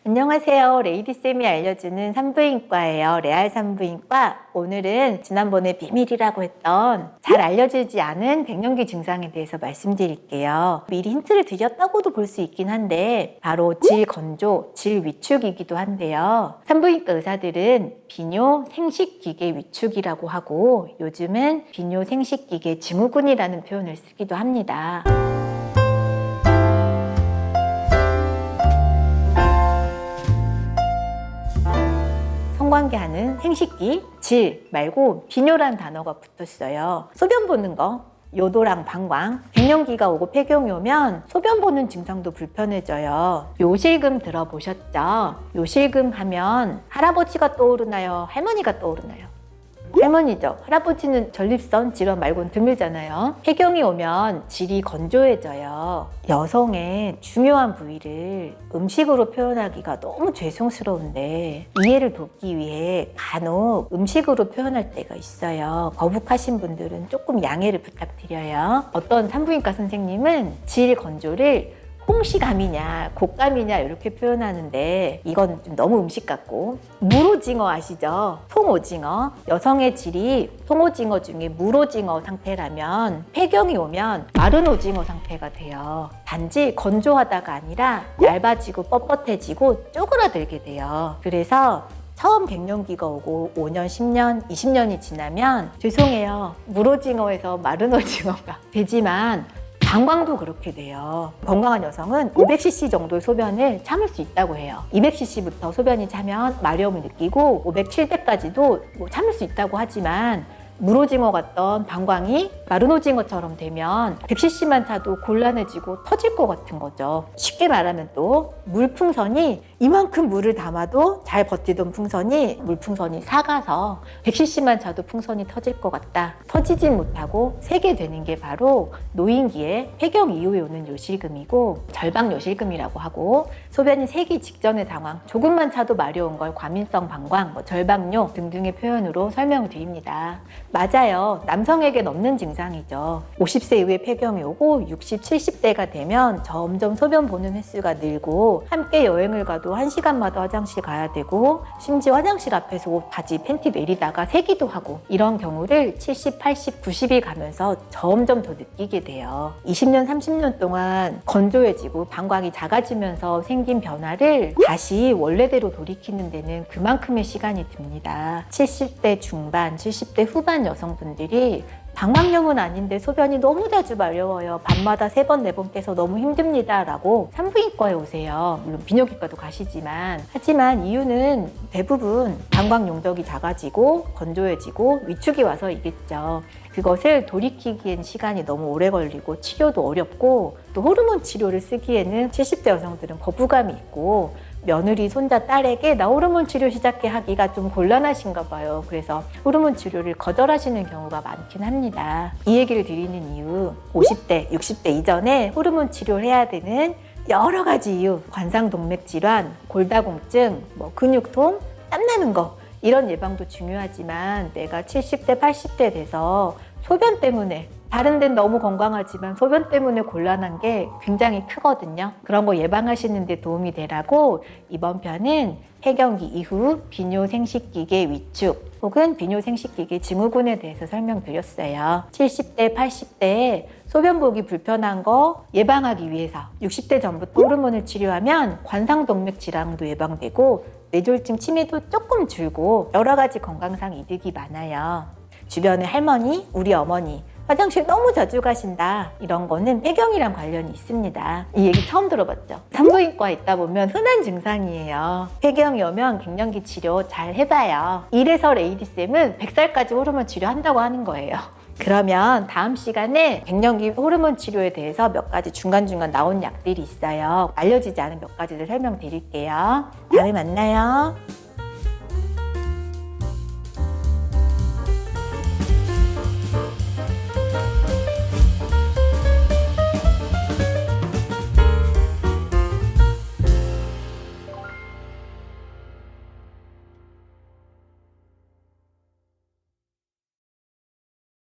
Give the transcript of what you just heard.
안녕하세요. 레이디쌤이 알려주는 산부인과예요. 레알 산부인과. 오늘은 지난번에 비밀이라고 했던 잘 알려지지 않은 갱년기 증상에 대해서 말씀드릴게요. 미리 힌트를 드렸다고도 볼 수 있긴 한데 바로 질건조, 질위축이기도 한데요. 산부인과 의사들은 비뇨 생식기계 위축이라고 하고 요즘은 비뇨 생식기계 증후군이라는 표현을 쓰기도 합니다. 성관계하는 생식기, 질 말고 비뇨란 단어가 붙었어요. 소변 보는 거, 요도랑 방광, 갱년기가 오고 폐경이 오면 소변 보는 증상도 불편해져요. 요실금 들어보셨죠? 요실금 하면 할아버지가 떠오르나요? 할머니가 떠오르나요? 할머니죠. 할아버지는 전립선 질환 말고는 드물잖아요. 폐경이 오면 질이 건조해져요. 여성의 중요한 부위를 음식으로 표현하기가 너무 죄송스러운데 이해를 돕기 위해 간혹 음식으로 표현할 때가 있어요. 거북하신 분들은 조금 양해를 부탁드려요. 어떤 산부인과 선생님은 질 건조를 홍시감이냐 곶감이냐 이렇게 표현하는데 이건 좀 너무 음식 같고, 물오징어 아시죠? 통오징어. 여성의 질이 통오징어 중에 물오징어 상태라면 폐경이 오면 마른 오징어 상태가 돼요. 단지 건조하다가 아니라 얇아지고 뻣뻣해지고 쪼그라들게 돼요. 그래서 처음 갱년기가 오고 5년, 10년, 20년이 지나면 죄송해요. 물오징어에서 마른 오징어가 되지만 방광도 그렇게 돼요. 건강한 여성은 500cc 정도의 소변을 참을 수 있다고 해요. 200cc부터 소변이 차면 마려움을 느끼고 500, 700까지도 참을 수 있다고 하지만 물오징어 같던 방광이 마른 오징어처럼 되면 100cc만 차도 곤란해지고 터질 것 같은 거죠. 쉽게 말하면 또 물풍선이 이만큼 물을 담아도 잘 버티던 풍선이 물풍선이 삭아서 100cc만 차도 풍선이 터질 것 같다. 터지진 못하고 새게 되는 게 바로 노인기에 폐경 이후에 오는 요실금이고 절방 요실금이라고 하고, 소변이 새기 직전의 상황, 조금만 차도 마려운 걸 과민성 방광, 절방요 등등의 표현으로 설명을 드립니다. 맞아요. 남성에겐 없는 증상이죠. 50세 이후에 폐경이 오고 60, 70대가 되면 점점 소변 보는 횟수가 늘고 함께 여행을 가도 1시간마다 화장실 가야 되고 심지어 화장실 앞에서 옷, 바지, 팬티 내리다가 새기도 하고, 이런 경우를 70, 80, 90이 가면서 점점 더 느끼게 돼요. 20년, 30년 동안 건조해지고 방광이 작아지면서 생긴 변화를 다시 원래대로 돌이키는 데는 그만큼의 시간이 듭니다. 70대 중반, 70대 후반 여성분들이 방광염은 아닌데 소변이 너무 자주 마려워요. 밤마다 3번, 4번 깨서 너무 힘듭니다. 라고 산부인과에 오세요. 물론 비뇨기과도 가시지만, 하지만 이유는 대부분 방광 용적이 작아지고 건조해지고 위축이 와서이겠죠. 그것을 돌이키기엔 시간이 너무 오래 걸리고 치료도 어렵고, 또 호르몬 치료를 쓰기에는 70대 여성들은 거부감이 있고 며느리, 손자, 딸에게 나 호르몬 치료 시작해 하기가 좀 곤란하신가 봐요. 그래서 호르몬 치료를 거절하시는 경우가 많긴 합니다. 이 얘기를 드리는 이유, 50대, 60대 이전에 호르몬 치료를 해야 되는 여러 가지 이유, 관상동맥 질환, 골다공증, 근육통, 땀나는 거, 이런 예방도 중요하지만 내가 70대, 80대 돼서 소변 때문에, 다른 데는 너무 건강하지만 소변 때문에 곤란한 게 굉장히 크거든요. 그런 거 예방하시는 데 도움이 되라고 이번 편은 폐경기 이후 비뇨 생식기계 위축 혹은 비뇨 생식기계 증후군에 대해서 설명드렸어요. 70대, 80대에 소변 보기 불편한 거 예방하기 위해서 60대 전부터 호르몬을 치료하면 관상동맥 질환도 예방되고 뇌졸중 치매도 조금 줄고 여러 가지 건강상 이득이 많아요. 주변에 할머니, 우리 어머니 화장실 너무 자주 가신다, 이런 거는 폐경이랑 관련이 있습니다. 이 얘기 처음 들어봤죠? 산부인과에 있다 보면 흔한 증상이에요. 폐경이 오면 갱년기 치료 잘 해봐요. 이래서 레이디쌤은 100살까지 호르몬 치료한다고 하는 거예요. 그러면 다음 시간에 갱년기 호르몬 치료에 대해서 몇 가지 중간중간 나온 약들이 있어요. 알려지지 않은 몇 가지를 설명드릴게요. 다음에 만나요.